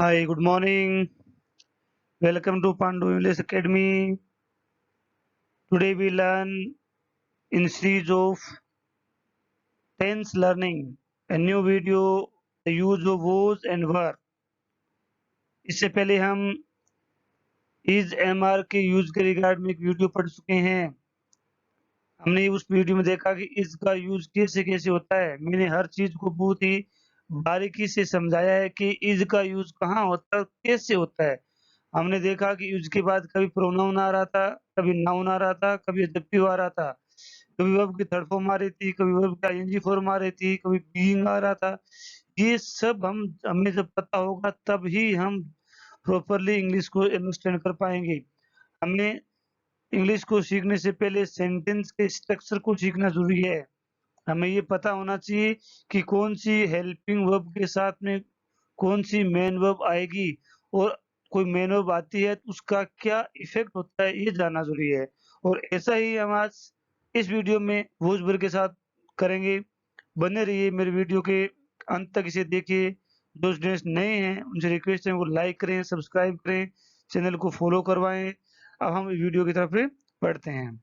Hi, good morning. Welcome to Pandu English Academy. Today we learn in series of tense learning a new video, the use of was and were. इससे पहले हम is MR के use के regard में एक video पढ़ चुके हैं। हमने उस वीडियो में देखा कि is का यूज कैसे कैसे होता है। मैंने हर चीज को बहुत ही बारीकी से समझाया है कि is का यूज कहाँ होता है और कैसे होता है। हमने देखा कि उसके बाद कभी प्रोनाउन आ रहा था, कभी नाउन आ रहा था, कभी एडजेक्टिव आ रहा था, कभी वर्ब की थर्ड फॉर्म आ रही थी, कभी वर्ब की आईएनजी फॉर्म आ रही थी, कभी बीइंग आ रहा था। ये सब हमें जब पता होगा तब ही हम प्रॉपर्ली इंग्लिश को अंडरस्टैंड कर पाएंगे। हमें इंग्लिश को सीखने से पहले सेंटेंस के स्ट्रक्चर को सीखना जरूरी है। हमें ये पता होना चाहिए कि कौन सी हेल्पिंग वर्ब के साथ में कौन सी मेन वर्ब आएगी और कोई मेन वर्ब आती है तो उसका क्या इफेक्ट होता है ये जानना जरूरी है। और ऐसा ही हम आज इस वीडियो में वॉइस वर्ब के साथ करेंगे। बने रहिए मेरे वीडियो के अंत तक, इसे देखिए। जो स्टूडेंट्स नए हैं उनसे रिक्वेस्ट है वो लाइक करें, सब्सक्राइब करें, चैनल को फॉलो करवाएं। अब हम वीडियो की तरफ बढ़ते हैं।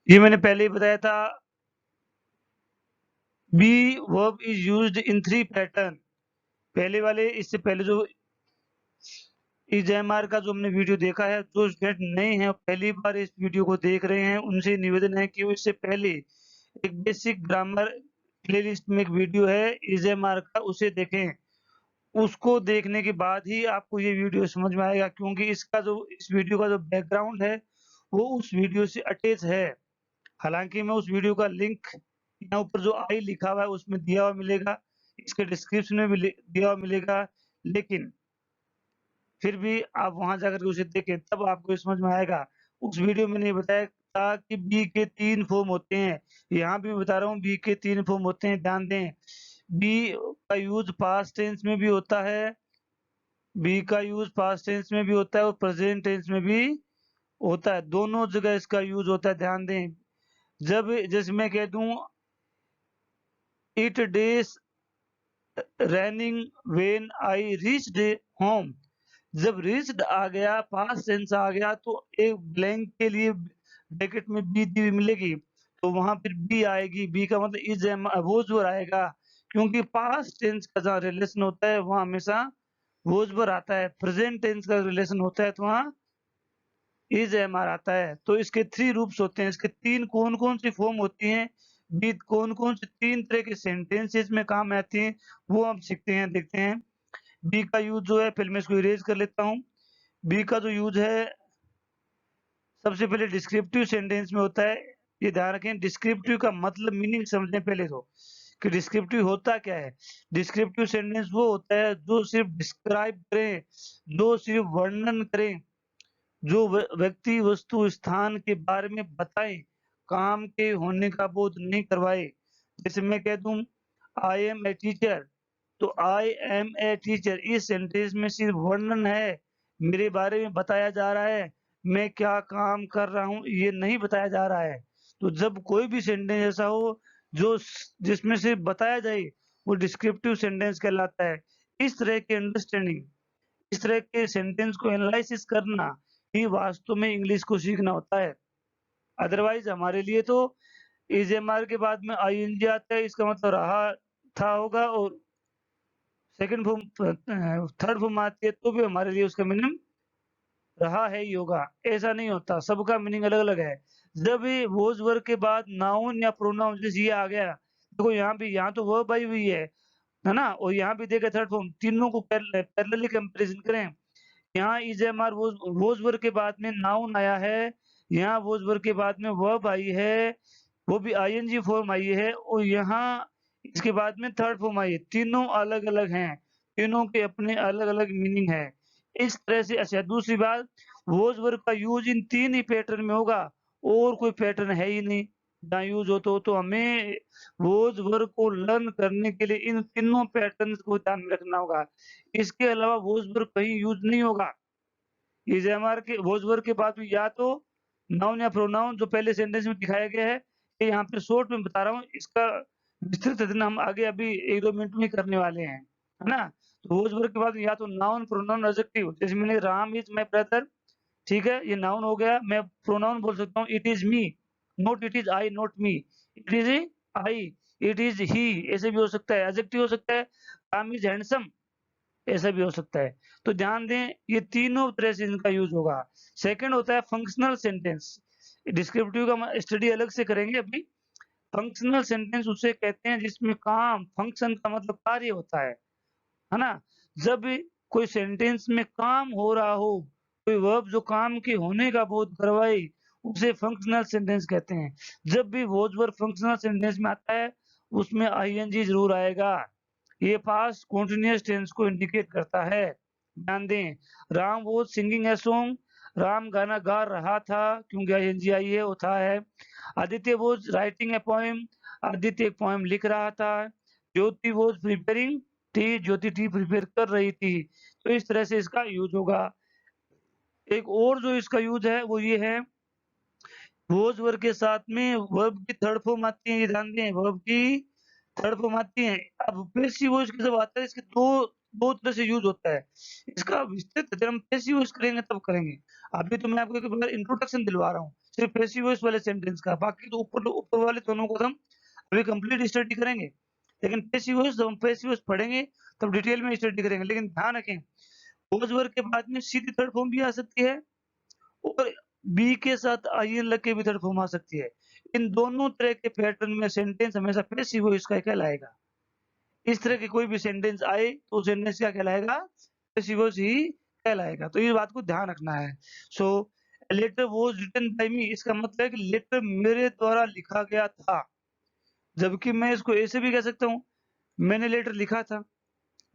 ये मैंने पहले ही बताया था, be verb is used in 3 pattern. पहले वाले, इससे पहले जो इजएमआर का जो हमने वीडियो देखा है, जो स्टूडेंट नए हैं पहली बार इस वीडियो को देख रहे हैं उनसे निवेदन है कि वो इससे पहले एक बेसिक ग्रामर प्लेलिस्ट में एक वीडियो है इजएमआर का, उसे देखें। उसको देखने के बाद ही आपको ये वीडियो समझ में आएगा, क्योंकि इसका जो इस वीडियो का जो बैकग्राउंड है वो उस वीडियो से अटैच है। हालांकि मैं उस वीडियो का लिंक यहाँ ऊपर जो आई लिखा हुआ है उसमें दिया हुआ मिलेगा, इसके डिस्क्रिप्शन में भी दिया हुआ मिलेगा, लेकिन फिर भी आप वहां जाकर के उसे देखें तब आपको समझ में आएगा। उस वीडियो में नहीं बताया था कि बी के 3 फॉर्म होते हैं, यहाँ भी मैं बता रहा हूँ बी के 3 फॉर्म होते हैं, ध्यान दें। बी का यूज पास्ट टेंस में भी होता है, बी का यूज पास्ट टेंस में भी होता है और प्रेजेंट टेंस में भी होता है, दोनों जगह इसका यूज होता है, ध्यान दें। जब जैसे मैं कह दूं it does raining when I reached home, जब रीच्ड आ गया पास्ट टेंस आ गया तो एक ब्लैंक के लिए ब्रैकेट में बी दी हुई मिलेगी, तो वहां फिर बी आएगी। बी का मतलब इज वोज वर आएगा, क्योंकि पास्ट टेंस का जहाँ रिलेशन होता है वहां हमेशा वोज वर आता है। प्रेजेंट टेंस का रिलेशन होता है तो वहां इज एम आर आता है। तो इसके 3 रूप्स होते हैं, इसके 3 कौन कौन सी फॉर्म होती हैं, बी कौन कौन सी 3 तरह के सेंटेंसेस में काम आती हैं, वो हम सीखते हैं, देखते हैं। बी का यूज जो है, पहले मैं इसको इरेज कर लेता हूँ। बी का जो यूज है सबसे पहले डिस्क्रिप्टिव सेंटेंस में होता है। ये ध्यान रखें, डिस्क्रिप्टिव का मतलब मीनिंग समझें पहले तो कि डिस्क्रिप्टिव होता क्या है। डिस्क्रिप्टिव सेंटेंस वो होता है जो सिर्फ डिस्क्राइब करें, जो सिर्फ वर्णन करें, जो व्यक्ति वस्तु स्थान के बारे में बताएं, काम के होने का बोध नहीं करवाए। जैसे मैं कह दूं आई एम ए टीचर, तो आई एम ए टीचर इस सेंटेंस में सिर्फ वर्णन है, मेरे बारे में बताया जा रहा है, मैं क्या काम कर रहा हूँ ये नहीं बताया जा रहा है। तो जब कोई भी सेंटेंस ऐसा हो जो जिसमें सिर्फ बताया जाए वो डिस्क्रिप्टिव सेंटेंस कहलाता है। इस तरह की अंडरस्टैंडिंग, इस तरह के सेंटेंस को एनालिसिस करना ही वास्तव में इंग्लिश को सीखना होता है। अदरवाइज हमारे लिए तो एमआर के बाद में आईएनजी आता है, इसका मतलब रहा था होगा, और सेकंड फॉर्म थर्ड फॉर्म आती है तो भी हमारे लिए उसका मीनिंग रहा है ही होगा। ऐसा नहीं होता, सबका मीनिंग अलग अलग है। जब भी वोज वर्ग के बाद नाउन या प्रोनाउन जैसे ये आ गया, देखो यहाँ भी, यहाँ तो वर्ब आई हुई है ना, और यहाँ भी देखा थर्ड फॉर्म, तीनों को पैरेलली कंपैरिजन करें। यहाँ इजेमआर वोज वर्ग के बाद में नाउन आया है, यहाँ वोज वर्ग के बाद में वर्ब आई है, वो भी आईएनजी फॉर्म आई है, और यहाँ इसके बाद में थर्ड फॉर्म आई है। तीनों अलग अलग हैं, तीनों के अपने अलग अलग मीनिंग है। इस तरह से अच्छा, दूसरी बात, वोज वर्ग का यूज इन 3 ही पैटर्न में होगा, और कोई पैटर्न है ही नहीं जहाँ यूज हो। तो हमें वोज वर्ग को लर्न करने के लिए इन तीनों पैटर्न को ध्यान में रखना होगा, इसके अलावा वोज वर्ग कहीं यूज नहीं होगा। इजेमआर के वोज वर्ग के बाद भी या तो नाउन या प्रोनाउन जो पहले सेंटेंस में दिखाया गया है, ये यहाँ पे शॉर्ट में बता रहा हूँ, इसका विस्तृत अध्ययन हम आगे अभी 1-2 मिनट में ही करने वाले हैं, है ना? तो वॉज वर्ब के बाद या तो नाउन, प्रोनाउन, एडजेक्टिव, जैसे मैंने राम इज़ माय ब्रदर, ठीक है? ये नाउन हो गया, मैं प्रोनाउन बोल सकता हूँ it is me, not it is I, not me, it is I, it is he, ऐसे भी हो सकता है। एडजेक्टिव हो सकता है राम इज़ हैंडसम, ऐसा भी हो सकता है। तो ध्यान दें ये तीनों तरह से इनका यूज़ होगा। सेकंड होता है फंक्शनल सेंटेंस, डिस्क्रिप्टिव का हम स्टडी अलग से करेंगे अभी। फंक्शनल सेंटेंस उसे कहते हैं जिसमें काम, फंक्शन का मतलब कार्य होता है ना? जब भी कोई सेंटेंस में काम हो रहा हो, कोई वर्ब जो काम के होने का बोध करवाए, उसे फंक्शनल सेंटेंस कहते हैं। जब भी वॉज वर्ब फंक्शनल सेंटेंस में आता है, उसमें आईएनजी ज़रूर आएगा। ये पास्ट कंटीन्यूअस टेंस को इंडिकेट करता है। ध्यान दें, Ram was singing a song, Ram गाना गा रहा था, क्योंकि आईएनजी आई है, वो था है। Aditya was writing a poem, Aditya एक पोएम लिख रहा था। Jyoti was preparing tea, Jyoti tea prepare कर रही थी। तो इस तरह से इसका यूज़ होगा। एक और जो इसका यूज़ है वो ये है, वॉज़ वर्ब के साथ में वर्ब की थर्ड फॉर्म आती है, ये ध्यान दें, वर्ब की थर्ड फॉर्म आती है। अब पैसिव वॉइस के जब आता है, इसके 2 तरह से यूज़ होता है। इसका विस्तृत अगर हम पैसिव वॉइस करेंगे तब करेंगे। अभी तो मैं आपको एक बार इंट्रोडक्शन दिलवा रहा हूँ, सिर्फ पैसिव वॉइस वाले सेंटेंस का, बाकी तो ऊपर वाले दोनों को हम अभी कंप्लीट स्टडी करेंगे। लेकिन पैसिव वॉइस जब हम पैसिव वॉइस पढ़ेंगे तब डिटेल में स्टडी करेंगे। लेकिन ध्यान रखें, वॉज़ वर्ब के बाद में सीधी थर्ड फॉर्म भी आ सकती है और बी के साथ आईएन लग के भी थर्ड फॉर्म आ सकती है। इन दोनों तरह के पैटर्न में सेंटेंस हमेशा पैसिव वॉइस का कहलाएगा। इस तरह के कोई भी सेंटेंस आए तो सेंटेंस क्या कहलाएगा? पैसिव वॉइस ही कहलाएगा। तो ये बात को ध्यान रखना है। So a letter was written by me, इसका मतलब है कि लेटर मेरे द्वारा लिखा गया था। जबकि मैं इसको ऐसे भी कह सकता हूँ, मैंने लेटर लिखा था,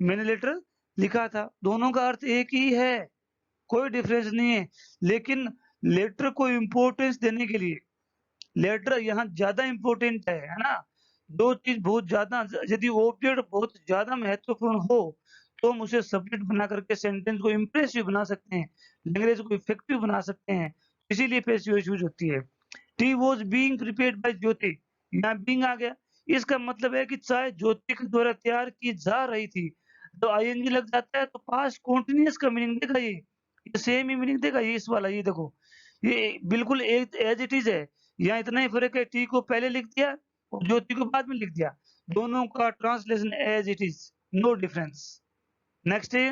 मैंने लेटर लिखा था। दोनों का अर्थ एक ही है, कोई डिफरेंस नहीं है। लेकिन लेटर को इम्पोर्टेंस देने के लिए लेटर यहाँ ज़्यादा इम्पोर्टेंट है ना? 2 चीज़ बहुत ज़्यादा, यदि ऑब्जेक्ट बहुत ज़्यादा महत्वपूर्ण हो, तो हम उसे सब्जेक्ट बना करके सेंटेंस को इम्प्रेसिव बना सकते हैं, लैंग्वेज को इफेक्टिव बना सकते हैं, इसीलिए पैसिव वॉइस यूज़ होती है। Tea was being prepared by Jyoti, यहाँ बीइंग आ गया, इसका मतलब है कि चाय ज्योति के द्वारा तैयार की जा रही थी। तो आईएनजी लग जाता है तो पास्ट कंटीन्यूअस का मीनिंग देगा ये सेम ही मीनिंग देगा, ये इस वाला, ये देखो, ये बिल्कुल एक एज़ इट इज़ है। यहाँ इतना ही फ़र्क है, टी को पहले लिख दिया और ज्योति को बाद में लिख दिया। दोनों का translation as it is, no difference. Next है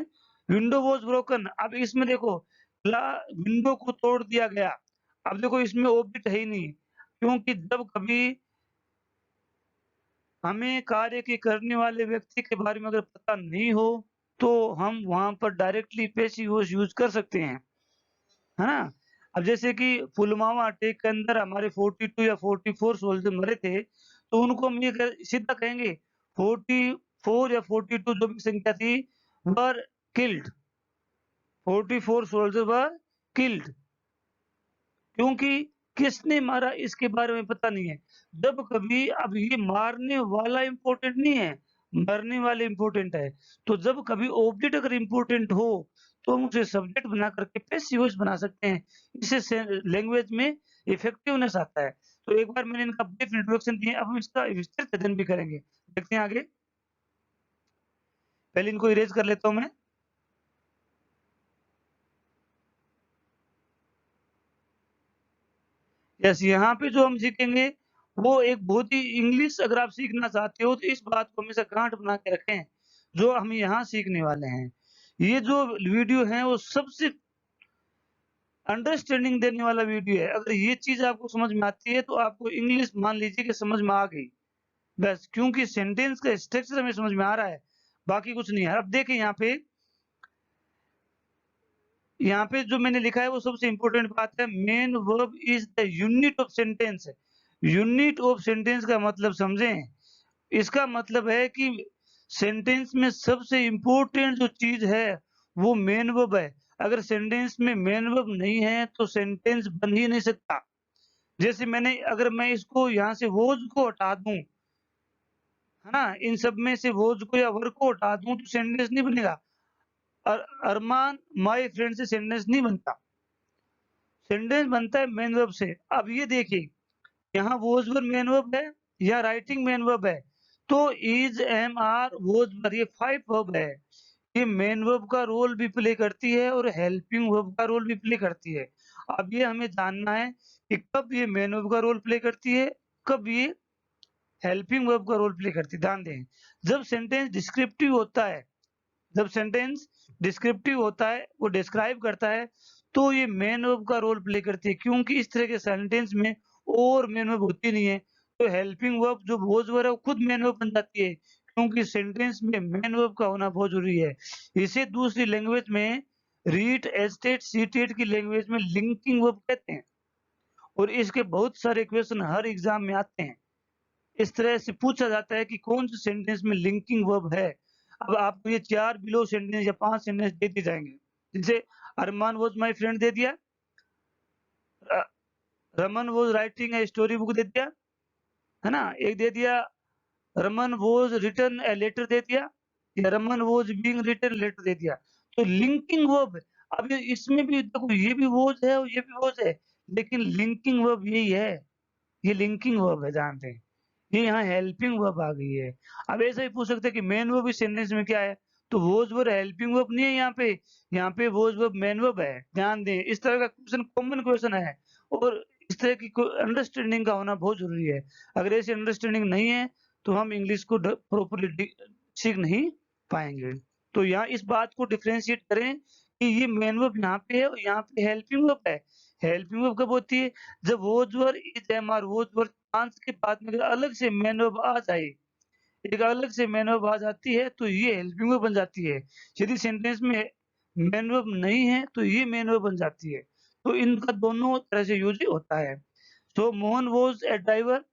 विंडो वाज़ ब्रोकन। अब इसमें देखो विंडो को तोड़ दिया गया। अब देखो इसमें ऑब्जेक्ट है ही नहीं, क्योंकि जब कभी हमें कार्य के करने वाले व्यक्ति के बारे में अगर पता नहीं हो, तो हम वहाँ पर डायरेक्टली पैसिव वॉइस यूज़ कर सकते हैं, है ना? अब जैसे कि पुलवामा अटैक के अंदर हमारे 42 या 44 सोल्जर मरे थे, तो उनको हम ये सीधा कहेंगे 44 या 42 जो भी संख्या थी were killed, 44 soldier were killed, क्योंकि किसने मारा इसके बारे में पता नहीं है। जब कभी अब ये मारने वाला इम्पोर्टेंट नहीं है, मरने वाले इम्पोर्टेंट है। तो जब कभी ऑब्जेक्ट अगर इम्पोर्टेंट हो, तो हम उसे सब्जेक्ट बना करके पैसिव वॉइस बना सकते हैं। इससे लैंग्वेज में इफेक्टिवनेस आता है। तो एक बार मैंने इनका ब्रीफ इंट्रोडक्शन दिया, अब हम इसका विस्तृत अध्ययन भी करेंगे। देखते हैं आगे। पहले इनको इरेज़ कर लेता हूँ मैं। यस, यहाँ पे जो हम सीखेंगे, वो एक बहुत ही इंग्लिश अगर आप सीखना चाहते हो, तो इस बात को हमेशा गाँठ बना के रखें, जो हम यहाँ सीखने वाले हैं। ये जो वीडियो है, वो सबसे अंडरस्टैंडिंग देने वाला वीडियो है। अगर ये चीज़ आपको समझ में आती है, तो आपको इंग्लिश मान लीजिए कि समझ में आ गई। बस क्योंकि सेंटेंस का स्ट्रक्चर हमें समझ में आ रहा है, बाकी कुछ नहीं है। अब देखें यहाँ पे जो मैंने लिखा है वो सबसे इम्पोर्टेंट बात है, main verb is the unit of sentence. Unit of sentence का मतलब समझें। इसका मतलब है कि सेंटेंस में सबसे इम्पोर्टेंट जो चीज़ है, वो मेन वर्ब है। अगर सेंटेंस में मेन वर्ब नहीं है, तो सेंटेंस बन ही नहीं सकता। जैसे अगर मैं इसको यहाँ से वॉज़ को हटा दूँ, है ना? इन सब में से वॉज़ को या वर को हटा दूँ, तो सेंटेंस नहीं बनेगा। अरमान माय फ्रेंड से सेंटेंस नहीं बनता। सेंटेंस बनता है मेन वर्ब से। अब ये देखिए, यहाँ वॉज़ वर्ब मेन वर्ब है या राइटिंग मेन वर्ब है। तो is, am, are, was, verb, ये 5 वर्ब है। ये मेन वर्ब का रोल भी प्ले करती है और हेल्पिंग वर्ब का रोल भी प्ले करती है। अब ये हमें जानना है कि कब ये मेन वर्ब का रोल प्ले करती है, कब ये हेल्पिंग वर्ब का रोल प्ले करती है। ध्यान दें, जब सेंटेंस डिस्क्रिप्टिव होता है, जब सेंटेंस डिस्क्रिप्टिव होता है, वो डिस्क्राइब करता है, तो ये मेन वर्ब का रोल प्ले करती है, क्योंकि इस तरह के सेंटेंस में और मेन वर्ब होती नहीं है। तो हेल्पिंग वर्ब जो वॉज वर्ब है वो खुद मेन वर्ब बन जाती है, क्योंकि सेंटेंस में मेन वर्ब का होना बहुत जरूरी है। इसे दूसरी लैंग्वेज में रीड, एस्टेट, सीटेट की लैंग्वेज में लिंकिंग वर्ब कहते हैं, और इसके बहुत सारे क्वेश्चन हर एग्जाम में आते हैं। इस तरह से पूछा जाता है कि कौन से सेंटेंस में लिंकिंग वर्ब है। अब आपको ये 4 बिलो सेंटेंस या 5 सेंटेंस दे दिए जाएंगे, जैसे अरमान वाज माय फ्रेंड दे दिया, Raman was writing a story book दे दिया, है ना। एक दे दिया Raman was written a letter दे दिया, या Raman was being written letter दे दिया। तो लिंकिंग वर्ब, अब ये इसमें भी देखो, ये भी वॉज है और ये भी वॉज है, लेकिन लिंकिंग वर्ब यही है, ये लिंकिंग वर्ब है, जानते हैं। ये यहाँ हेल्पिंग वर्ब आ गई है। अब ऐसा ही पूछ सकते हैं कि मेन वर्ब इस सेंटेंस में क्या है, तो वॉज वर्ब हेल्पिंग वर्ब नहीं है यहाँ पे वॉज वर्ब मेन वर्ब है। ध्यान दें, इस तरह का क्वेश्चन कॉमन क्वेश्चन है, और इस तरह की अंडरस्टैंडिंग का होना बहुत जरूरी है। अगर ऐसी अंडरस्टैंडिंग नहीं है तो हम इंग्लिश को प्रॉपरली सीख नहीं पाएंगे। तो यहाँ इस बात को डिफ्रेंशिएट करें कि ये मेन वर्ब यहाँ पे है और यहाँ पे हेल्पिंग वर्ब है। हेल्पिंग वर्ब कब होती है, जब was verb, is, am, are, was verb chance के बाद में अगर अलग से मेन वर्ब आ जाए, एक अलग से मेन वर्ब आ जाती है, तो ये हेल्पिंग वर्ब बन जाती है। यदि सेंटेंस में मेन वर्ब नहीं है तो ये मेन वर्ब बन जाती है। तो इनका दोनों तरह से यूज होता है। तो मोहन वॉज ए ड्राइवर,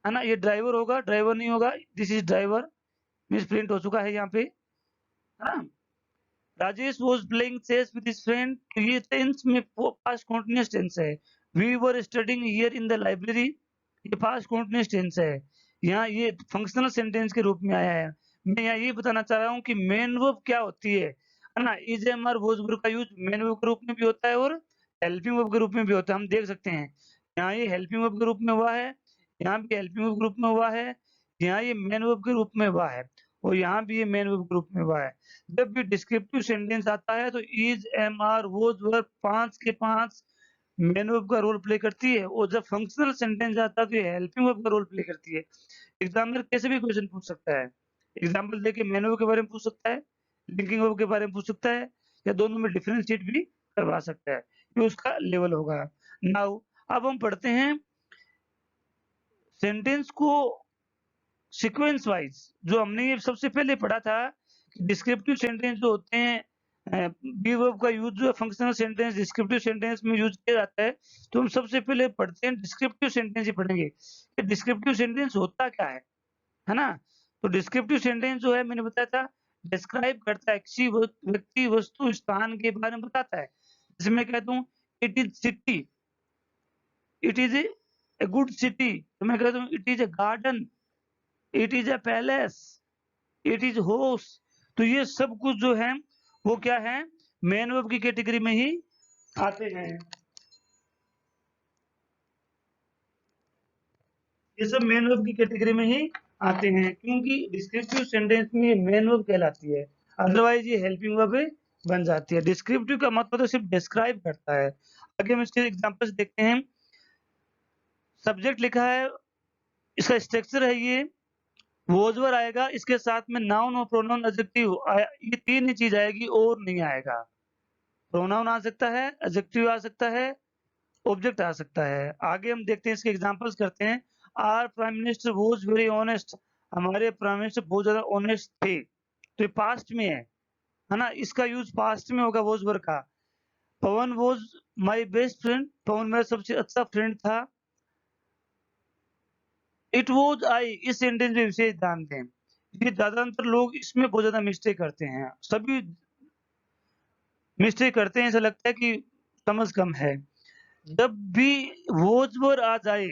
है ना, ये ड्राइवर होगा, ड्राइवर नहीं होगा, this is driver, misprint हो चुका है यहाँ पे, है ना। Rajesh was playing chess with his friend, ये टेंस में पास्ट कंटीन्यूअस टेंस है। We were studying here in the library, ये पास्ट कंटीन्यूअस टेंस है। यहाँ ये फंक्शनल सेंटेंस के रूप में आया है। मैं यहाँ ये बताना चाह रहा हूँ कि मेन वर्ब क्या होती है ना। Is, am, are, was verb का यूज मेन वर्ब के रूप में भी होता है और हेल्पिंग वर्ब के रूप में भी होता है। हम देख सकते हैं यहाँ ये हेल्पिंग वर्ब के रूप में हुआ है, यहाँ भी हेल्पिंग वर्ब के रूप में हुआ है, यहाँ ये मेन वर्ब के रूप में हुआ है, और यहाँ भी ये मेन वर्ब के रूप में हुआ है। जब भी डिस्क्रिप्टिव सेंटेंस आता है तो is, am, are, was verb 5 के 5 मेन वर्ब का रोल प्ले करती है, और जब फंक्शनल सेंटेंस आता है तो ये हेल्पिंग वर्ब का रोल प्ले करती है। एग्जामिनर कैसे भी क्वेश्चन पूछ सकता है, एग्जाम्पल देके मेन वर्ब के बारे में पूछ सकता है, लिंकिंग वर्ब के बारे में पूछ सकता है, या दोनों में डिफरेंशिएट भी करवा सकता है, ये उसका लेवल होगा। नाउ अब हम पढ़ते हैं सेंटेंस को सीक्वेंस वाइज। जो हमने ये सबसे पहले पढ़ा था कि डिस्क्रिप्टिव सेंटेंस जो होते हैं, बी वर्ब का यूज जो है फंक्शनल सेंटेंस डिस्क्रिप्टिव सेंटेंस में यूज किया जाता है, तो हम सबसे पहले पढ़ते हैं डिस्क्रिप्टिव सेंटेंस ही पढ़ेंगे कि डिस्क्रिप्टिव सेंटेंस होता क्या है ना। तो डिस्क्रिप्टिव सेंटेंस जो है मैंने बताया था, डिस्क्राइब करता है किसी व्यक्ति, वस्तु, स्थान के बारे में बताता है। जैसे मैं कहता हूँ it is city, it is a good city, तो मैं कहता हूँ it is A garden, it is A palace, it is होस। तो ये सब कुछ जो है वो क्या है, मेन वर्ब की कैटेगरी में ही आते हैं। ये सब मेन वर्ब की कैटेगरी में ही आते हैं, क्योंकि डिस्क्रिप्टिव सेंटेंस में मेन वर्ब कहलाती है, अदरवाइज ये हेल्पिंग वर्ब बन जाती है। डिस्क्रिप्टिव का मतलब तो सिर्फ डिस्क्राइब करता है। आगे हम इसके एग्जांपल्स देखते हैं। सब्जेक्ट लिखा है, इसका स्ट्रक्चर है ये, वोजवर आएगा, इसके साथ में नाउन और प्रोनाउन एडजेक्टिव, ये तीन ही चीज आएगी और नहीं आएगा। प्रोनाउन आ सकता है, एडजेक्टिव आ सकता है, ऑब्जेक्ट आ सकता है। आगे हम देखते हैं, इसके एग्जांपल्स करते हैं। Our prime minister was very honest, हमारे प्राइम मिनिस्टर बहुत ज्यादा ऑनेस्ट थे, तो ये पास्ट में है ना, इसका यूज पास्ट में होगा वॉज वर्ब का। पवन वॉज माई बेस्ट फ्रेंड, पवन मेरा सबसे अच्छा फ्रेंड था। इट वॉज आई, इस सेंटेंस में विशेष ध्यान दें, ये ज्यादातर लोग इसमें बहुत ज्यादा मिस्टेक करते हैं, सभी मिस्टेक करते हैं, ऐसा लगता है कि समझ कम है। जब भी वोज वर आ जाए,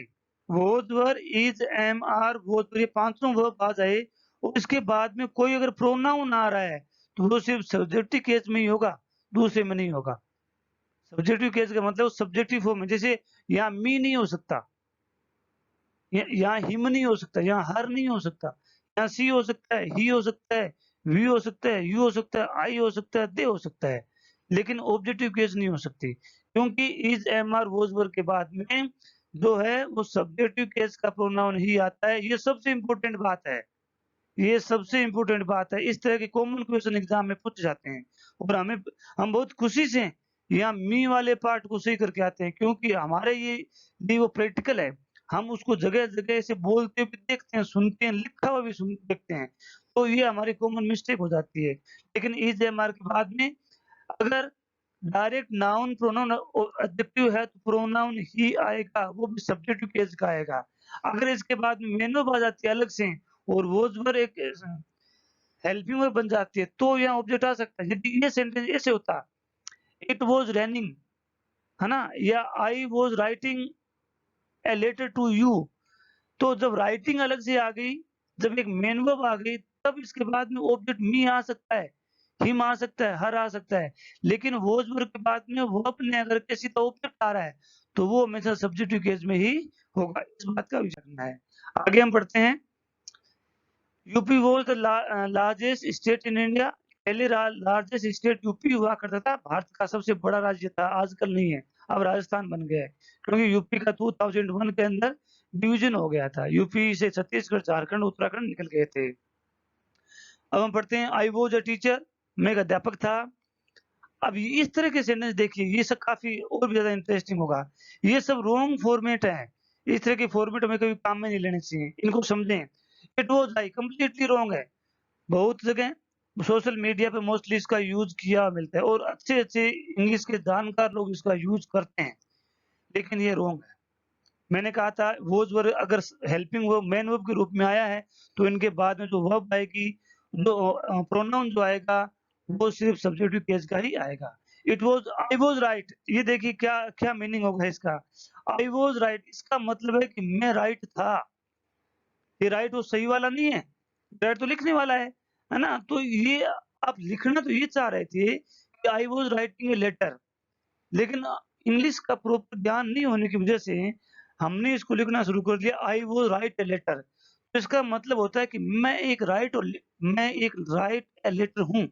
was verb, is, am, are, was verb, ये पांचों वर्ब आ जाए और इसके बाद में कोई अगर प्रोनाउन आ रहा है तो वो सिर्फ सब्जेक्टिव केस में ही होगा, दूसरे में नहीं होगा। सब्जेक्टिव केस का मतलब सब्जेक्टिव फॉर्म में, जैसे यहाँ मी नहीं हो सकता, यहाँ हिम नहीं हो सकता, यहाँ हर नहीं हो सकता, यहाँ सी हो सकता है, ही हो सकता है, वी हो सकता है, यू हो सकता है, आई हो सकता है, दे हो सकता है, लेकिन ऑब्जेक्टिव केस नहीं हो सकती, क्योंकि इज, एम, आर, वॉज, वर के बाद में जो है वो सब्जेक्टिव केस का प्रोनाउन ही आता है। ये सबसे इम्पोर्टेंट बात है, ये सबसे इम्पोर्टेंट बात है। इस तरह के कॉमन क्वेश्चन एग्जाम में पूछे जाते हैं और हम बहुत खुशी से यहाँ मी वाले पार्ट को सही करके आते हैं, क्योंकि हमारे ये वो प्रैक्टिकल है। हम उसको जगह-जगह से बोलते हुए भी देखते हैं, सुनते हैं, लिखा हुआ भी देखते हैं। तो ये हमारी कॉमन मिस्टेक हो जाती है। लेकिन इज, एम, आर के बाद में अगर डायरेक्ट नाउन प्रोनाउन एडजेक्टिव है तो प्रोनाउन ही आएगा, वो भी सब्जेक्टिव केस का आएगा। अगर इसके बाद में मेन वर्ब आ जाती है अलग से और वॉज वर एक हेल्पिंग वर्ब बन जाती है, तो यहाँ ऑब्जेक्ट आ सकता है। यदि ये सेंटेंस ऐसे होता, इट वाज रेनिंग, है ना? या I was writing a letter to you, तो जब राइटिंग अलग से आ गई, जब एक मेन वर्ब आ गई, तब इसके बाद में ऑब्जेक्ट मी आ सकता है, हिम आ सकता है, हर आ सकता है। लेकिन वाज वर्ब के बाद में वर्ब ने अगर के सीधा ऑब्जेक्ट आ रहा है, तो वो हमेशा सब्जेक्टिव केस में ही होगा। इस बात का विचार करना है। आगे हम पढ़ते हैं। UP was the largest state in India. पहले लार्जेस्ट स्टेट यूपी हुआ करता था, भारत का सबसे बड़ा राज्य था, आजकल नहीं है, अब राजस्थान बन गया है, क्योंकि यूपी का 2001 के अंदर डिवीजन हो गया था। यूपी से छत्तीसगढ़, झारखंड, उत्तराखंड निकल गए थे। अब हम पढ़ते हैं, आई वाज अ टीचर, मैं एक अध्यापक था। अब इस तरह के सेंटेंस देखिए, ये सब काफी और भी ज्यादा इंटरेस्टिंग होगा। ये सब रॉन्ग फॉर्मेट है, इस तरह के फॉर्मेट हमें कभी काम में नहीं लेने चाहिए, इनको समझें। It was I completely wrong है। बहुत जगह सोशल मीडिया पे मोस्टली इसका यूज़ किया मिलता है और अच्छे-अच्छे इंग्लिश के जानकार लोग इसका यूज़ करते हैं, लेकिन ये रॉन्ग है। मैंने कहा था वोज़ वर अगर हेल्पिंग वर्ब मेन वर्ब के रूप में आया है, तो इनके बाद में जो वर्ब आएगी, जो प्रोनाउन जो आएगा, वो सिर्फ़ सब्जेक्टिव केस का ही आएगा। It was I was right, ये देखिए क्या क्या मीनिंग होगा इसका। आई वाज़ राइट इसका मतलब है कि मैं राइट था। ये राइट वो सही वाला नहीं है, राइट तो लिखने वाला है ना? तो ये आप लिखना तो ये चाह रहे थे कि I was writing a letter, लेकिन इंग्लिश का प्रॉपर ज्ञान नहीं होने की वजह से हमने इसको लिखना शुरू कर दिया I was write a letter. तो इसका मतलब होता है कि मैं एक राइट ए लेटर हूँ।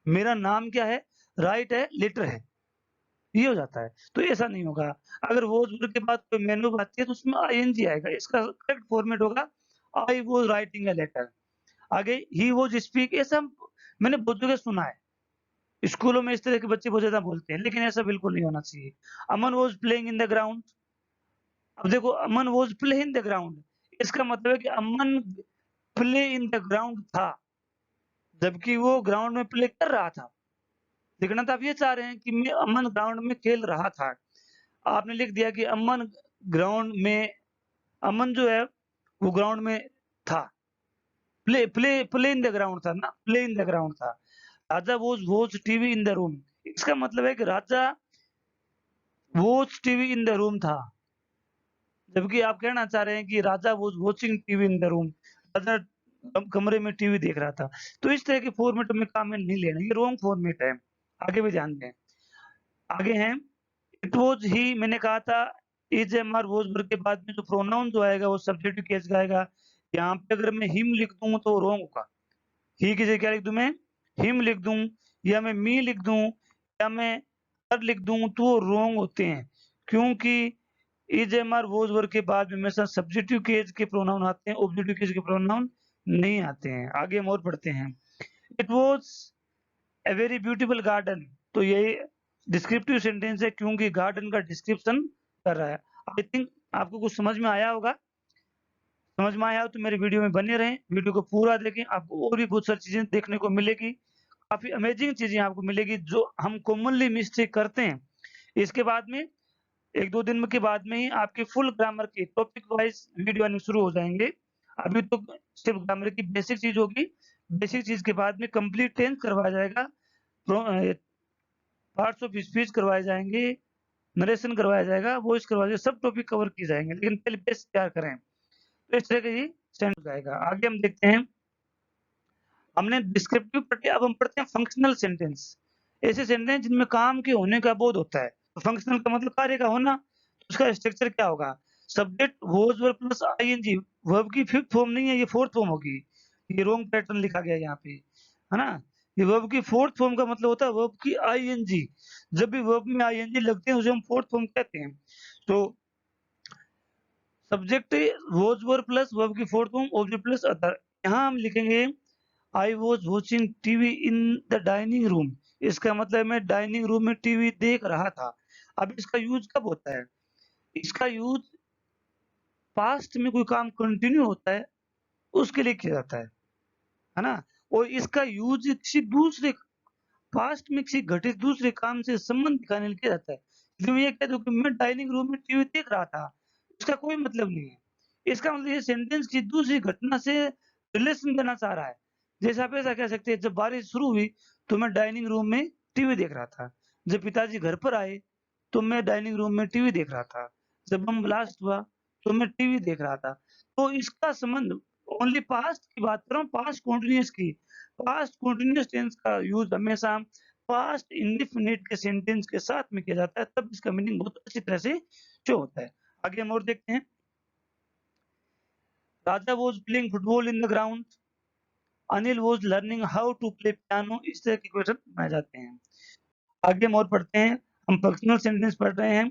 मेरा नाम क्या है? राइट ए लेटर है। ये हो जाता है, तो ऐसा नहीं होगा। अगर वॉज़ वर्ड के बाद कोई मैन वर्ब आती है तो उसमें आईएनजी आएगा। इसका करेक्ट फॉर्मेट होगा I was writing a letter. आगे ही वाज़ स्पीक, ऐसा मैंने बहुत जगह सुना है। स्कूलों में इस तरह के बच्चे बहुत ज़्यादा बोलते हैं, लेकिन ऐसा बिल्कुल नहीं होना चाहिए। Aman was playing in the ground. अब देखो Aman was play in the ground, इसका मतलब है कि Aman play in the ground था, जबकि वो ग्राउंड में प्ले कर रहा था। लिखना तो आप ये चाह रहे हैं कि मैं अमन ग्राउंड में खेल रहा था। आपने लिख दिया कि ग्राउंड में अमन जो है वो ग्राउंड में था। प्ले इन द ग्राउंड था ना, प्ले इन द ग्राउंड था। Raja was TV in the room, इसका मतलब है कि Raja watch TV in the room था, जबकि आप कहना चाह रहे हैं कि Raja was watching TV in the room, Raja कमरे में टीवी देख रहा था। तो इस तरह के फॉर्मेट में काम में नहीं लेना, ये रॉन्ग फॉर्मेट है। आगे भी ध्यान दें। आगे हैं, इट वाज़ ही, मैंने कहा था is, am, are, was verb के बाद में जो प्रोनाउन जो आएगा वो सब्जेक्टिव केस का आएगा। यहाँ पे अगर मैं हिम लिख दूँ तो रॉन्ग होगा। ही की जगह क्या लिख दूँ मैं? हिम लिख दूँ, या मैं मी लिख दूँ, या मैं हर लिख दूँ, तो वो रॉन्ग होते हैं। क्योंकि is, am, are, was verb के बाद में हमेशा सब्जेक्टिव केस के प्रोनाउन आते हैं, ऑब्जेक्टिव केस के प्रोनाउन नहीं आते हैं। आगे हम और पढ़ते हैं। It was a very beautiful garden, तो ये डिस्क्रिप्टिव सेंटेंस है, क्योंकि गार्डन का डिस्क्रिप्शन कर रहा है। आई थिंक आपको कुछ समझ में आया होगा। समझ में आया हो तो मेरे वीडियो में बने रहें, वीडियो को पूरा देखें, आपको और भी बहुत सारी चीज़ें देखने को मिलेगी। काफ़ी अमेजिंग चीज़ें आपको मिलेगी जो हम कॉमनली मिस्टेक करते हैं। इसके बाद में 1-2 दिन के बाद में ही आपके फुल ग्रामर के टॉपिक वाइज़ वीडियो आने शुरू हो जाएँगे। अभी तो सिर्फ ग्रामर की बेसिक चीज़ होगी। बेसिक चीज़ के बाद में कंप्लीट टेंस करवाया जाएगा। पार्ट्स ऑफ स्पीच करवाए जाएँगे, नरेशन करवाया जाएगा, वॉइस करवाया जाएगा, सब टॉपिक कवर किए जाएँगे, लेकिन पहले बेस तैयार करें। तो इस तरह का ये स्टैंड हो जाएगा। आगे हम देखते हैं, हमने डिस्क्रिप्टिव पढ़ लिया, अब हम पढ़ते हैं फंक्शनल सेंटेंस। ऐसे सेंटेंस जिनमें काम के होने का बोध होता है। तो फंक्शनल का मतलब कार्य का होना, तो उसका स्ट्रक्चर क्या होगा? Subject was verb plus ING, verb की फिफ्थ फॉर्म नहीं है, ये फोर्थ फॉर्म होगी। ये रॉन्ग पैटर्न लिखा गया है यहाँ पे, है ना। ये वर्ब की फोर्थ फॉर्म का मतलब होता है वर्ब की आईएनजी। जब भी वर्ब में आईएनजी लगते हैं उसे हम फोर्थ फॉर्म कहते हैं। तो subject was verb plus verb की fourth form object plus other. यहाँ हम लिखेंगे I was watching TV in the dining room. इसका मतलब मैं डाइनिंग रूम में टीवी देख रहा था। अब इसका यूज कब होता है? इसका यूज पास्ट में कोई काम कंटिन्यू होता है उसके लिए किया जाता है ना। और इसका यूज किसी दूसरे पास्ट में किसी घटित दूसरे काम से संबंध दिखाने के लिए किया जाता है। इसलिए मैं ये कह दूं कि मैं डाइनिंग रूम में टीवी देख रहा था, इसका कोई मतलब नहीं है। इसका मतलब ये सेंटेंस किसी दूसरी घटना से रिलेशन देना चाह रहा है। जैसे आप ऐसा कह सकते हैं, जब बारिश शुरू हुई तो मैं डाइनिंग रूम में टीवी देख रहा था। जब पिताजी घर पर आए तो मैं डाइनिंग रूम में टीवी देख रहा था। जब बम ब्लास्ट हुआ तो मैं टीवी देख रहा था। तो इसका संबंध ओनली पास्ट की बात कर रहा हूँ, पास्ट कंटीन्यूअस की। पास्ट कंटीन्यूअस टेंस का यूज हमेशा पास्ट इंडेफिनिट के सेंटेंस के साथ में किया जाता है, तब इसका मीनिंग बहुत अच्छी तरह से शो होता है। आगे हम और देखते हैं। Raja was playing football in the ground, Anil was learning how to play piano. इस तरह के क्वेश्चन बनाए जाते हैं। आगे हम और पढ़ते हैं। हम पर्सनल सेंटेंस पढ़ रहे हैं।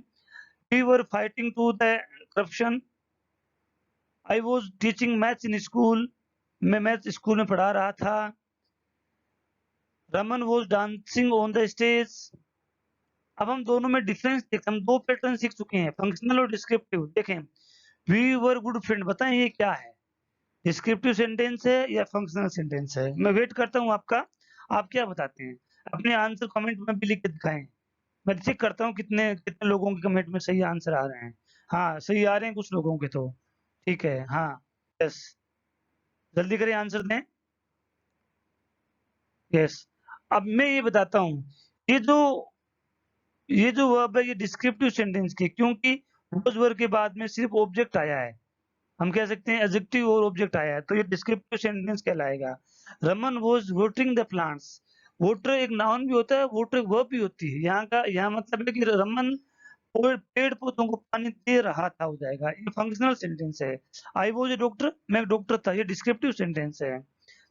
We were fighting to the corruption, I was teaching maths in school. मैं मैथ्स स्कूल में पढ़ा रहा था। Raman was dancing on the stage. अब हम दोनों में डिफरेंस देखते हैं। हम दो पैटर्न सीख चुके हैं, फंक्शनल और डिस्क्रिप्टिव। देखें, वी वर गुड फ्रेंड, बताएं ये क्या है? डिस्क्रिप्टिव सेंटेंस है या फंक्शनल सेंटेंस है? मैं वेट करता हूं आपका। आप क्या बताते हैं? अपने आंसर कमेंट में भी लिख के दिखाएं। मैं चेक करता हूँ कितने कितने लोगों के कमेंट में सही आंसर आ रहे हैं। हाँ, सही आ रहे हैं कुछ लोगों के तो। ठीक है, हाँ, यस, जल्दी करें, आंसर दें। यस। अब मैं ये बताता हूँ, ये जो ये जो वर्ब है ये डिस्क्रिप्टिव सेंटेंस की, क्योंकि वॉज वर्ब के बाद में सिर्फ ऑब्जेक्ट आया है। हम कह सकते हैं एडजेक्टिव और ऑब्जेक्ट आया है, तो ये डिस्क्रिप्टिव सेंटेंस कहलाएगा। Raman was watering the plants. Water एक नाउन भी होता है, वाटर एक वर्ब भी होती है। यहाँ मतलब है कि रमन पेड़ पौधों को पानी दे रहा था, हो जाएगा। ये फंक्शनल सेंटेंस है। आई वाज ए डॉक्टर, मैं एक डॉक्टर था, ये डिस्क्रिप्टिव सेंटेंस है।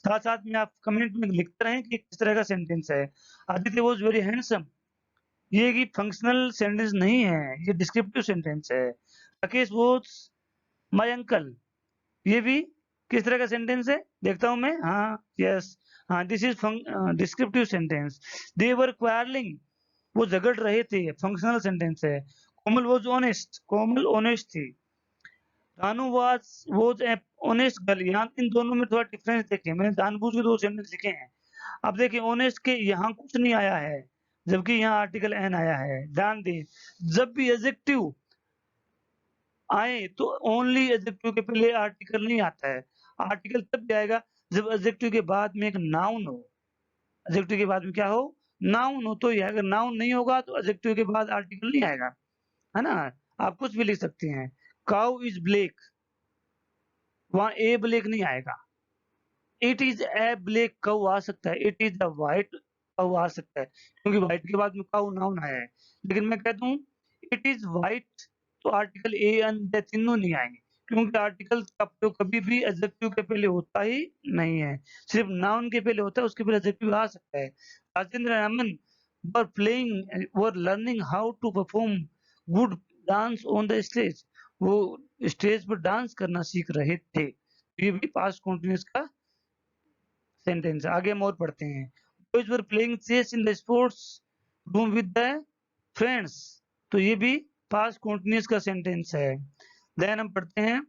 साथ साथ में आप कमेंट में लिखते रहें कि किस तरह का सेंटेंस है। आदित्य वाज वेरी हैंडसम, ये कि फंक्शनल सेंटेंस नहीं है, ये डिस्क्रिप्टिव सेंटेंस है। राकेश वाज माय अंकल, ये भी किस तरह का सेंटेंस है? देखता हूं मैं। हाँ, यस, हाँ, this is descriptive sentence. They were quarrelling, वो झगड़ रहे थे, फंक्शनल सेंटेंस है। कोमल वाज ऑनेस्ट, कोमल ऑनेस्ट थी। Ranu was a honest girl. यहाँ इन दोनों में थोड़ा डिफरेंस देखें, मैंने जानबूझ के दो सेंटेंस लिखे हैं। अब देखिए, ऑनेस्ट के यहाँ कुछ नहीं आया है, जबकि यहाँ आर्टिकल एन आया है। ध्यान दें, जब भी एडजेक्टिव आए तो ओनली एडजेक्टिव के पहले आर्टिकल नहीं आता है। आर्टिकल तब भी आएगा जब एडजेक्टिव के बाद में एक नाउन हो। एडजेक्टिव के बाद में क्या हो? नाउन हो तो ये, अगर नाउन नहीं होगा तो एडजेक्टिव के बाद आर्टिकल नहीं आएगा, है ना। आप कुछ भी लिख सकते हैं। काउ इज ब्लैक, वहां ए ब्लैक नहीं आएगा। It is a black cow आ सकता है, it is a white cow आ सकता है, क्योंकि व्हाइट के बाद में काउ नाउन आया है। लेकिन मैं कहता हूँ इट इज व्हाइट, तो आर्टिकल ए एंड द तीनों नहीं आएंगे, क्योंकि आर्टिकल का प्रयोग कभी भी एडजेक्टिव के पहले होता ही नहीं है। सिर्फ नाउन के पहले होता है, उसके पहले एडजेक्टिव आ सकता है। Rajendra Raman were playing were learning how to perform good dance on the stage, वो स्टेज पर डांस करना सीख रहे थे। ये भी पास्ट कंटिन्यूअस का सेंटेंस। आगे हम और पढ़ते हैं। Boys were playing chess in the sports room with the friends, तो ये भी पास्ट कंटिन्यूअस का सेंटेंस है। देन हम पढ़ते हैं।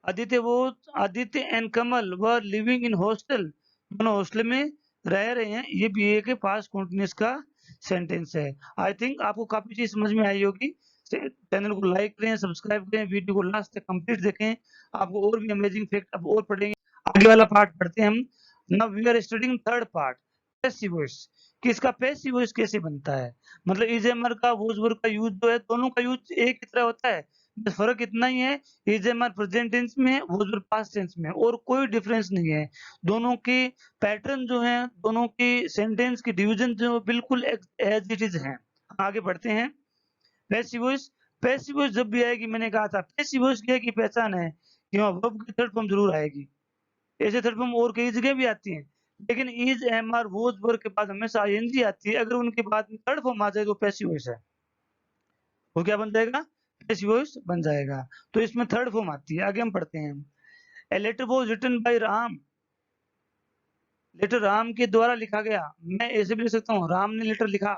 आदित्य वो Aditya and Kamal were living in hostel, दोनों हॉस्टल में रह रहे हैं, ये भी एक पास्ट कंटिन्यूअस का सेंटेंस है। आई थिंक आपको काफी चीज समझ में आई होगी। चैनल को लाइक करें, सब्सक्राइब करें, वीडियो को लास्ट तक कंप्लीट देखें। आपको और भी अमेजिंग फैक्ट अब और पढ़ेंगे। आगे वाला पार्ट पढ़ते हैं हम। Now we are studying third part, passive voice. कि इसका पैसिव वॉइस कैसे बनता है, मतलब इज एमर का वॉज वर्ब का यूज जो है, दोनों का यूज एक ही तरह होता है, बस फर्क इतना ही है, इज एमर प्रेजेंट टेंस में, वॉज वर्ब पास्ट टेंस में, और कोई डिफरेंस नहीं है। दोनों के पैटर्न जो है, दोनों की सेंटेंस की डिवीजन जो बिल्कुल एज इट इज है। आगे बढ़ते हैं। पैसिव वॉइस, पैसिव वॉइस जब भी आएगी, मैंने कहा था पैसिव वॉइस की पहचान है कि वहाँ वर्ब की थर्ड फॉर्म जरूर आएगी। ऐसे थर्ड फॉर्म और कई जगह भी आती हैं, लेकिन इज, एम, आर, वोज, वर के बाद हमेशा आईएनजी आती है। अगर उनके बाद में थर्ड फॉर्म आ जाए तो पैसिव वॉइस है। वो क्या बन जाएगा? पैसिव वॉइस बन जाएगा। तो इसमें थर्ड फॉर्म आती है। आगे हम पढ़ते हैं। A letter was written by Ram. Letter Ram के द्वारा लिखा गया। मैं ऐसे भी लिख सकता हूँ, राम ने लेटर लिखा,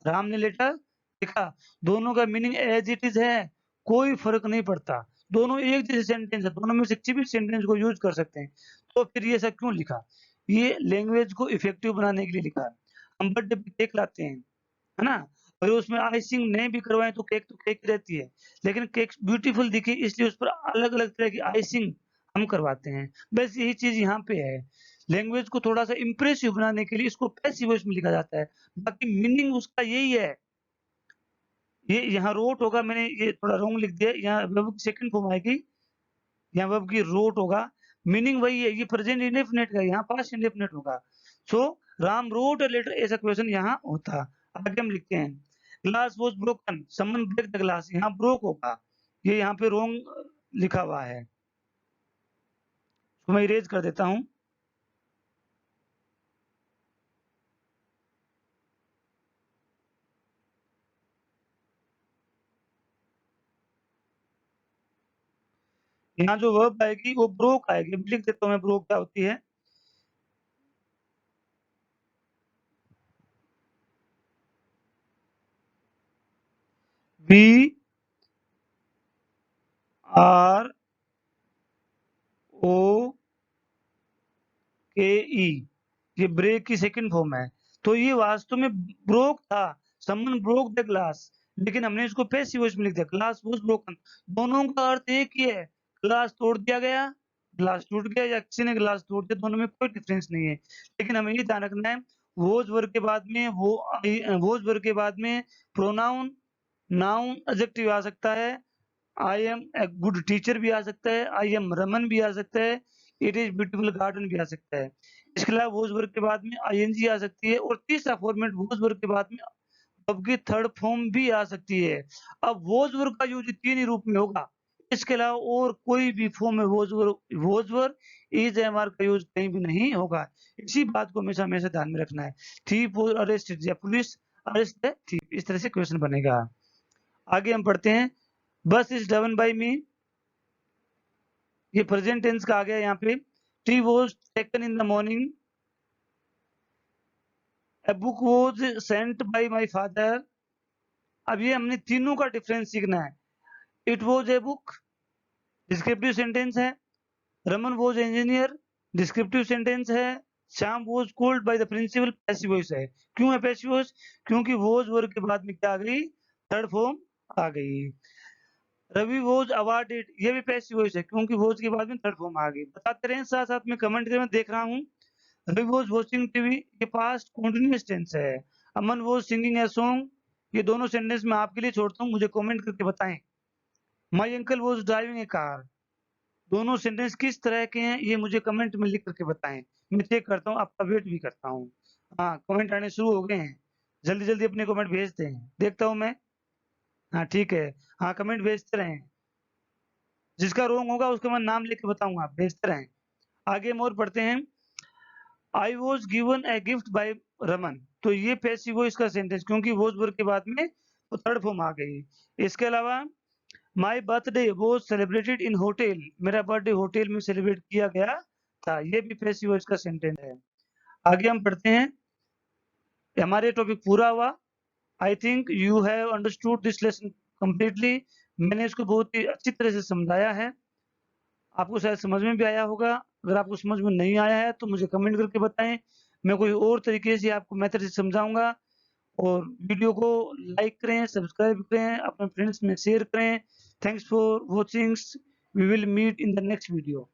राम ने लेटर लिखा। दोनों का मीनिंग एज इट इज है, कोई फर्क नहीं पड़ता। दोनों एक जैसे सेंटेंस है, दोनों में से किसी भी सेंटेंस को यूज कर सकते हैं। तो फिर ये सब क्यों लिखा? ये लैंग्वेज को इफेक्टिव बनाने के लिए लिखा है। हम बर्थडे पे केक लाते हैं, है ना? अगर उसमें आइसिंग नहीं भी करवाएं तो केक ही रहती है, लेकिन केक ब्यूटीफुल दिखे इसलिए उस पर अलग अलग तरह की आइसिंग हम करवाते हैं। बस यही चीज यहाँ पे है। लैंग्वेज को थोड़ा सा इंप्रेसिव बनाने के लिए इसको पैसिव वॉइस में लिखा जाता है। बाकी मीनिंग उसका यही है। ये यहाँ रोट होगा, मैंने ये थोड़ा रॉन्ग लिख दिया, यहाँ वर्ब की सेकंड फॉर्म आएगी, यहाँ वर्ब की रोट होगा। मीनिंग वही है, ये प्रेजेंट इंडेफिनिट का, यहाँ पास्ट इंडेफिनिट होगा। So Ram wrote a letter, ऐसा क्वेश्चन यहाँ होता। आगे हम लिखते हैं, glass was broken, someone break the glass, यहाँ ब्रोक होगा, ये यहाँ पे रॉन्ग लिखा हुआ है, तो मैं इरेज कर देता हूँ। यहाँ जो वर्ब आएगी वो ब्रोक आएगी, लिख देता हूँ मैं ब्रोक क्या होती है। बी आर ओ के ई, ये ब्रेक की सेकंड फॉर्म है। तो ये वास्तव में ब्रोक था, समवन ब्रोक द ग्लास, लेकिन हमने इसको पैसिव वॉइस में लिख दिया, ग्लास वाज ब्रोकन। दोनों का अर्थ एक ही है, ग्लास तोड़ दिया गया, ग्लास टूट गया, या किसी ने ग्लास तोड़ दिया, दोनों में कोई डिफरेंस नहीं है। लेकिन हमें ये ध्यान रखना है, वोज वर्ग के बाद में वोज वर्ग के बाद में प्रोनाउन, नाउन, एडजेक्टिव आ सकता है। I am a good teacher भी आ सकता है, आई एम रमन भी आ सकता है, इट इज ब्यूटीफुल गार्डन भी आ सकता है। इसके अलावा वोज वर्ग के बाद में आईएनजी आ सकती है, और तीसरा फॉर्मेट वोज वर्ग के बाद में वर्ब की थर्ड फॉर्म भी आ सकती है। अब वोज वर्ग का यूज तीन ही रूप में होगा, इसके अलावा और कोई भी फॉर्म में वोज वर्ग, इज, एम, आर का यूज कहीं भी नहीं होगा। इसी बात को हमेशा हमेशा ध्यान में रखना है। थीप वॉज अरेस्टेड, या पुलिस अरेस्ट है थीप, इस तरह से क्वेश्चन बनेगा। आगे हम पढ़ते हैं, बस इज ड्रिवन बाय मी, ये प्रेजेंट टेंस का आ गया यहाँ पे। Tea was taken in the morning, a book was sent by my father. अब ये हमने तीनों का डिफरेंस सीखना है। It was a book, descriptive sentence है। Raman was engineer, descriptive sentence है। Shyam was called by the principal, passive voice है। क्यों है पैसिव वॉइस? क्योंकि वॉज वर्ग के बाद में क्या आ गई? थर्ड फॉर्म आ गई। रवि वॉज अवार्डेड, ये भी पैसिव वॉइस है, क्योंकि वॉज के बाद में थर्ड फॉर्म आ गई। बताते रहें साथ साथ में, कमेंट करें, मैं देख रहा हूँ। रवि वॉज वॉचिंग टीवी, ये पास्ट कंटिन्यूअस टेंस है। अमन वॉज सिंगिंग ए सॉन्ग, ये दोनों सेंटेंस मैं आपके लिए छोड़ता हूँ, मुझे कमेंट करके बताएं। My uncle was driving A car, दोनों सेंटेंस किस तरह के हैं ये मुझे कमेंट में लिख करके बताएं। मैं चेक करता हूँ, आपका वेट भी करता हूँ। हाँ, कमेंट आने शुरू हो गए हैं, जल्दी जल्दी अपने कमेंट भेजते हैं, देखता हूँ मैं। हाँ ठीक है, हाँ कमेंट भेजते रहें, जिसका रॉन्ग होगा उसका मैं नाम लिख के बताऊंगा, भेजते रहें। आगे हम और पढ़ते हैं। I was given a gift bye Raman, तो ये पैसिव वॉइस का सेंटेंस, क्योंकि वॉज वर्ग के बाद में तो थर्ड फॉर्म आ गई। इसके अलावा my birthday was celebrated in hotel, मेरा बर्थडे होटल में सेलिब्रेट किया गया था, ये भी पैसिव वॉइस का सेंटेंस है। आगे हम पढ़ते हैं, हमारे टॉपिक पूरा हुआ। I think you have understood this lesson completely, मैंने इसको बहुत ही अच्छी तरह से समझाया है, आपको शायद समझ में भी आया होगा। अगर आपको समझ में नहीं आया है तो मुझे कमेंट करके बताएं, मैं कोई और तरीके से आपको मेथड से समझाऊंगा। और वीडियो को लाइक करें, सब्सक्राइब करें, अपने फ्रेंड्स में शेयर करें। Thanks for watching, we will meet in the next video.